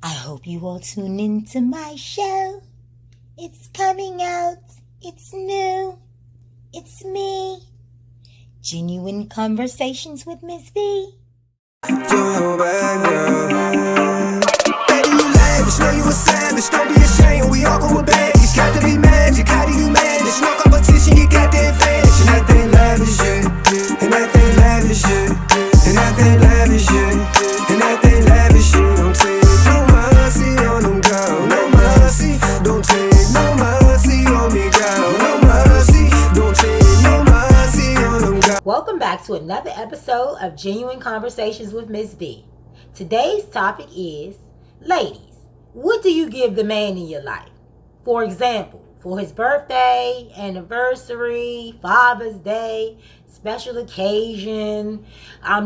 I hope you all tune into my show. It's coming out. It's new. It's me. Genuine Conversations with Miss V. Your bad girl. Baby, you lavish, know you a savage. Don't be ashamed, we all go with babies. Got to be magic, how do you manage? No competition, you got the advantage. And that thing lavish, yeah. And that thing lavish, yeah. And that thing lavish, yeah. And that thing lavish, yeah. Don't take no mercy on them, girl. No mercy. Don't take no mercy on me, girl. No mercy. Don't take no mercy on them, girl. Welcome back to another episode of Genuine Conversations with Miss V. Today's topic is, ladies, what do you give the man in your life? For example, for his birthday, anniversary, Father's Day, special occasion,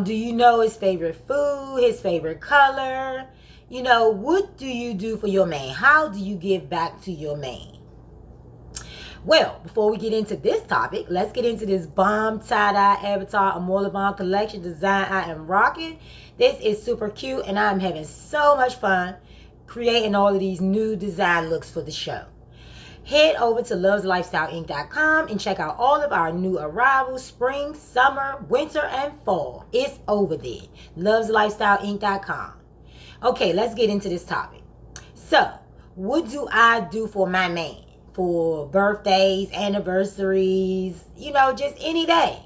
do you know his favorite food, his favorite color? You know, what do you do for your man? How do you give back to your man? Well, before we get into this topic, let's get into this bomb tie-dye avatar AMOR LAVON collection design I am rocking. This is super cute and I'm having so much fun creating all of these new design looks for the show. Head over to LOVEISALIFESTYLEINC.com and check out all of our new arrivals, spring, summer, winter, and fall. It's over there. LOVEISALIFESTYLEINC.com. Okay, let's get into this topic. So, what do I do for my man? For birthdays, anniversaries, you know, just any day.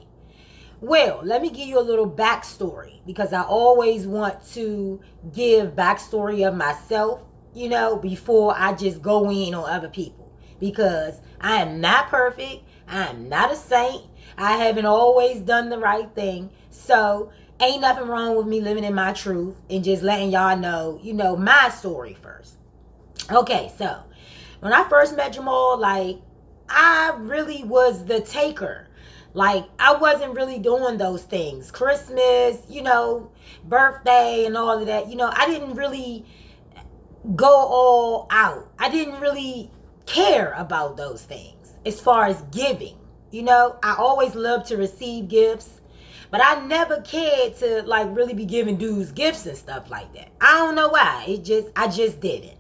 Well, let me give you a little backstory because I always want to give backstory of myself, you know, before I just go in on other people. Because I am not perfect. I am not a saint. I haven't always done the right thing. So ain't nothing wrong with me living in my truth and just letting y'all know, you know, my story first. Okay, so when I first met Jamal, like, I really was the taker. Like, I wasn't really doing those things. Christmas, you know, birthday and all of that. You know, I didn't really go all out. I didn't really care about those things as far as giving. You know, I always loved to receive gifts. But I never cared to, like, really be giving dudes gifts and stuff like that. I don't know why. I just didn't.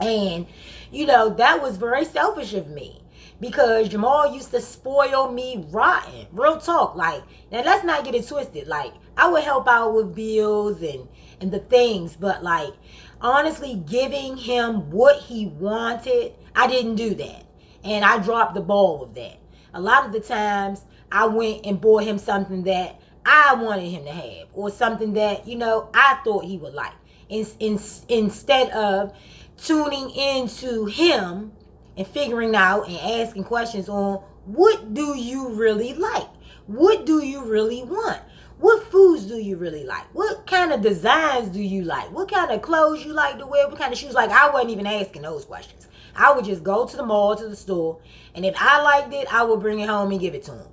And, you know, that was very selfish of me because Jamal used to spoil me rotten. Real talk. Like, now let's not get it twisted. Like, I would help out with bills and the things, but like, honestly, giving him what he wanted, I didn't do that. And I dropped the ball with that. A lot of the times I went and bought him something that I wanted him to have or something that, you know, I thought he would like. Instead of tuning into him and figuring out and asking questions on what do you really like? What do you really want? What foods do you really like? What kind of designs do you like? What kind of clothes you like to wear? What kind of shoes? Like, I wasn't even asking those questions. I would just go to the mall, to the store, and if I liked it, I would bring it home and give it to him.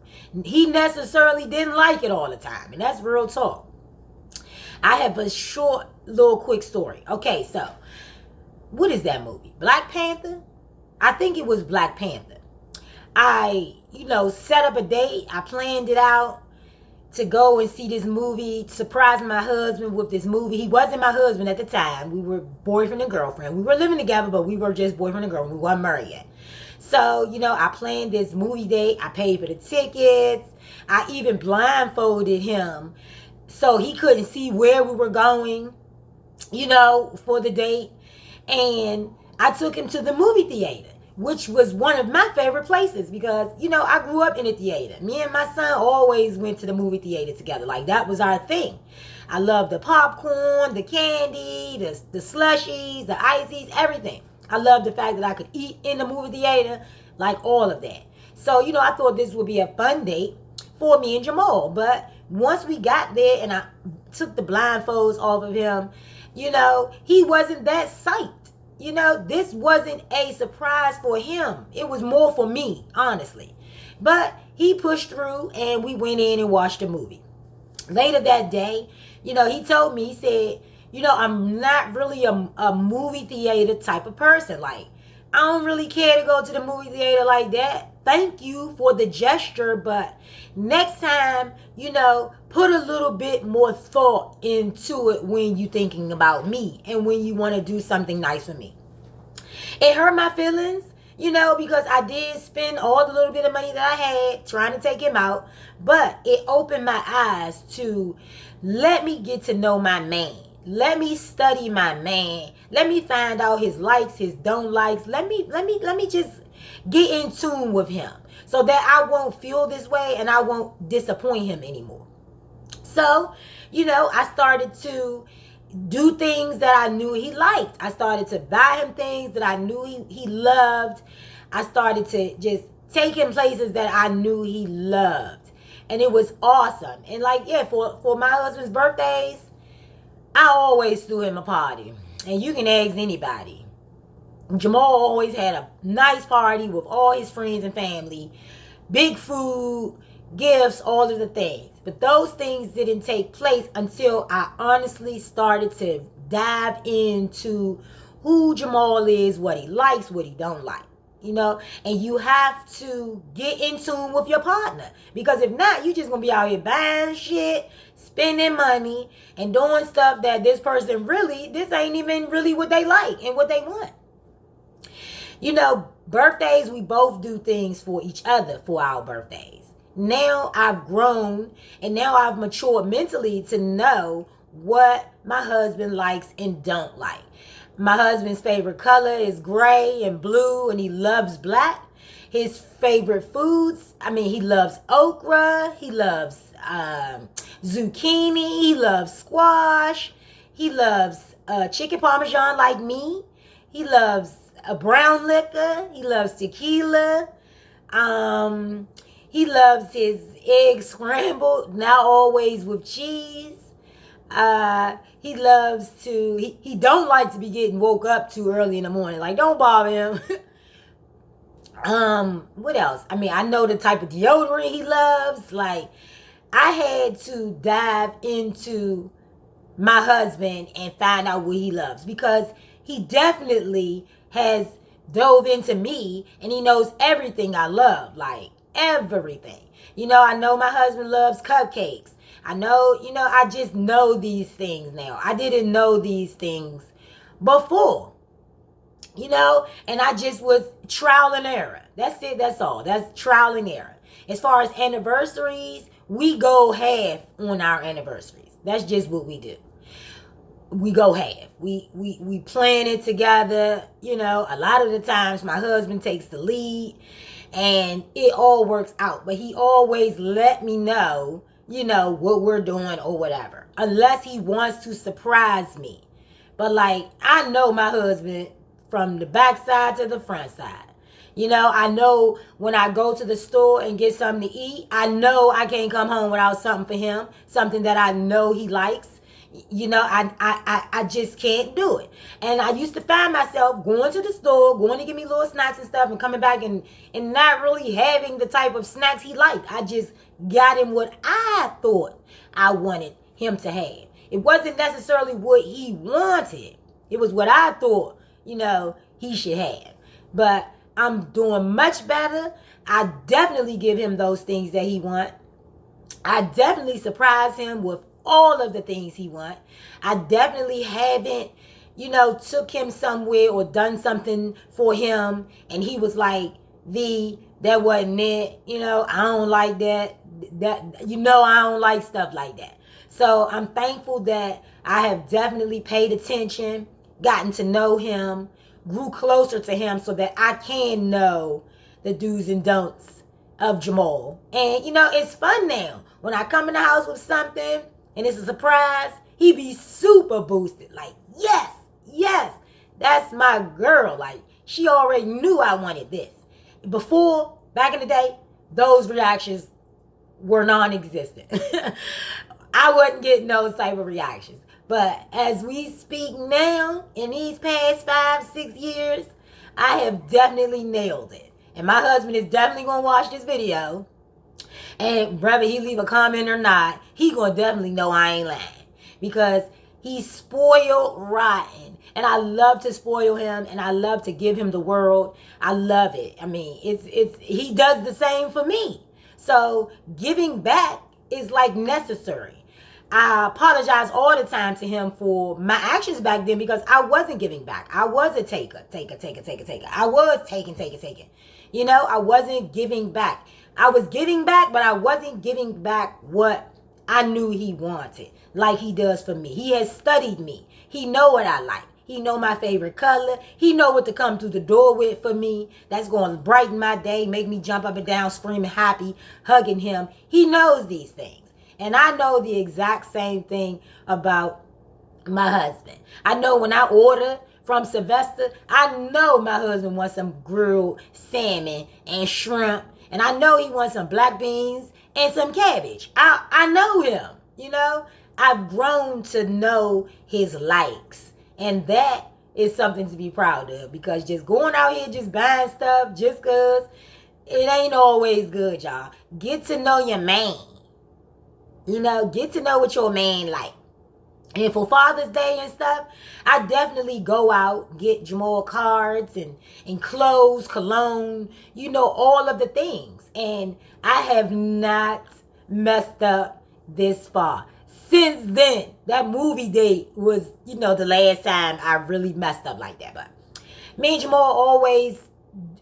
He necessarily didn't like it all the time, and that's real talk. I have a short, little quick story. Okay, so what is that movie? Black Panther? I think it was Black Panther. I, you know, set up a date. I planned it out to go and see this movie, surprise my husband with this movie. He wasn't my husband at the time. We were boyfriend and girlfriend. We were living together, but we were just boyfriend and girlfriend. We weren't married yet. So, you know, I planned this movie date. I paid for the tickets. I even blindfolded him so he couldn't see where we were going, you know, for the date. And I took him to the movie theater, which was one of my favorite places because, you know, I grew up in a theater. Me and my son always went to the movie theater together. Like, that was our thing. I loved the popcorn, the candy, the slushies, the ices, everything. I loved the fact that I could eat in the movie theater, like all of that. So, you know, I thought this would be a fun date for me and Jamal. But once we got there and I took the blindfolds off of him, you know, he wasn't that psyched. You know, this wasn't a surprise for him. It was more for me, honestly. But he pushed through and we went in and watched the movie. Later that day, you know, he told me, he said, you know, I'm not really a movie theater type of person. Like, I don't really care to go to the movie theater like that. thank you for the gesture, but next time, put a little bit more thought into it when you're thinking about me and when you want to do something nice for me. It hurt my feelings, because I did spend all the little bit of money that I had trying to take him out, but it opened my eyes to let me get to know my man. Let me study my man. Let me find out his likes, his don't likes. Let me just get in tune with him so that I won't feel this way and I won't disappoint him anymore. So, I started to do things that I knew he liked. I started to buy him things that I knew he loved. I started to just take him places that I knew he loved. And it was awesome. And for my husband's birthdays, I always threw him a party. And you can ask anybody. Jamal always had a nice party with all his friends and family. Big food, gifts, all of the things. But those things didn't take place until I honestly started to dive into who Jamal is, what he likes, what he don't like. And you have to get in tune with your partner. Because if not, you just going to be out here buying shit, spending money, and doing stuff that this person this ain't even really what they like and what they want. Birthdays, we both do things for each other for our birthdays. Now I've grown and now I've matured mentally to know what my husband likes and don't like. My husband's favorite color is gray and blue, and he loves black. His favorite foods, he loves okra, he loves zucchini, he loves squash, he loves chicken parmesan like me, he loves brown liquor, he loves tequila, he loves his eggs scrambled, not always with cheese. He loves to, he don't like to be getting woke up too early in the morning. Like, don't bother him. What else? I know the type of deodorant he loves. Like, I had to dive into my husband and find out what he loves, because he definitely has dove into me and he knows everything I love. Like, everything. I know my husband loves cupcakes. I know, I just know these things now. I didn't know these things before, and I just was trial and error. That's it. That's all. That's trial and error. As far as anniversaries, we go half on our anniversaries. That's just what we do. We go half. We plan it together. A lot of the times my husband takes the lead and it all works out. But he always let me know, what we're doing or whatever. Unless he wants to surprise me. But I know my husband from the back side to the front side. I know when I go to the store and get something to eat, I know I can't come home without something for him. Something that I know he likes. I just can't do it. And I used to find myself going to the store, going to get me little snacks and stuff, and coming back and not really having the type of snacks he liked. I just got him what I thought I wanted him to have. It wasn't necessarily what he wanted. It was what I thought, he should have. But I'm doing much better. I definitely give him those things that he wants. I definitely surprise him with all of the things he wants. I definitely haven't, took him somewhere or done something for him and he was like, that wasn't it. I don't like that. I don't like stuff like that. So I'm thankful that I have definitely paid attention, gotten to know him, grew closer to him so that I can know the do's and don'ts of Jamal. And, it's fun now. When I come in the house with something and it's a surprise, he be super boosted. Like, yes, that's my girl. Like, she already knew I wanted this. Before, back in the day, those reactions were non-existent. I wasn't getting those type of reactions. But as we speak now, in these past 5-6 years, I have definitely nailed it. And my husband is definitely going to watch this video. And whether he leave a comment or not, he going to definitely know I ain't lying. Because he's spoiled rotten. And I love to spoil him, and I love to give him the world. I love it. I mean, it's he does the same for me. So giving back is like necessary. I apologize all the time to him for my actions back then because I wasn't giving back. I was a taker. I was taking. You know, I wasn't giving back. I was giving back, but I wasn't giving back what I knew he wanted, like he does for me. He has studied me. He know what I like. He know my favorite color. He know what to come through the door with for me. That's going to brighten my day, make me jump up and down, screaming happy, hugging him. He knows these things. And I know the exact same thing about my husband. I know when I order from Sylvester, I know my husband wants some grilled salmon and shrimp. And I know he wants some black beans and some cabbage. I know him, you know. I've grown to know his likes. And that is something to be proud of. Because just going out here just buying stuff just because, it ain't always good, y'all. Get to know your man. You know, get to know what your man like. And for Father's Day and stuff, I definitely go out, get Jamal cards and clothes, cologne, you know, all of the things. And I have not messed up this far. Since then, that movie date was, you know, the last time I really messed up like that. But me and Jamal always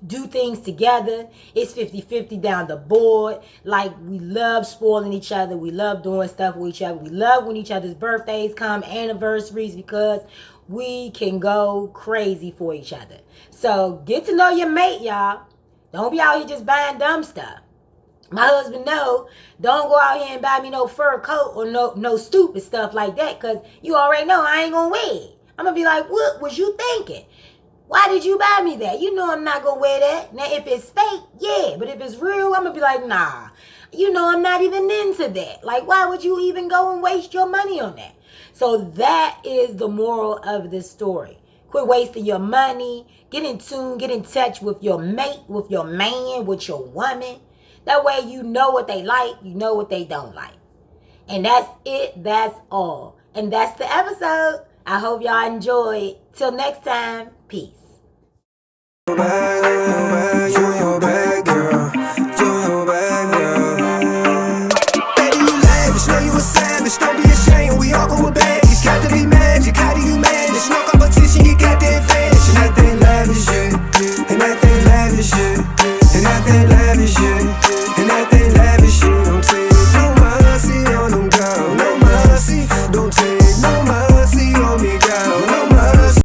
do things together. It's 50-50 down the board. Like, we love spoiling each other. We love doing stuff with each other. We love when each other's birthdays come, anniversaries, because we can go crazy for each other. So get to know your mate, y'all. Don't be out here just buying dumb stuff. My husband know, don't go out here and buy me no fur coat or no stupid stuff like that, because you already know I ain't gonna wear it. I'm gonna be like, what was you thinking? Why did you buy me that? You know I'm not going to wear that. Now, if it's fake, yeah. But if it's real, I'm going to be like, nah. You know I'm not even into that. Like, why would you even go and waste your money on that? So that is the moral of this story. Quit wasting your money. Get in tune. Get in touch with your mate, with your man, with your woman. That way you know what they like. You know what they don't like. And that's it. That's all. And that's the episode. I hope y'all enjoyed. Till next time. Peace. You your bad girl. Baby, you lavish, know you a savage. Don't be ashamed, we all go with babies. Got to be magic, how do you manage? No competition, you got the advantage. And that thing lavish, yeah. And that thing lavish, yeah. And that thing lavish, yeah. And that thing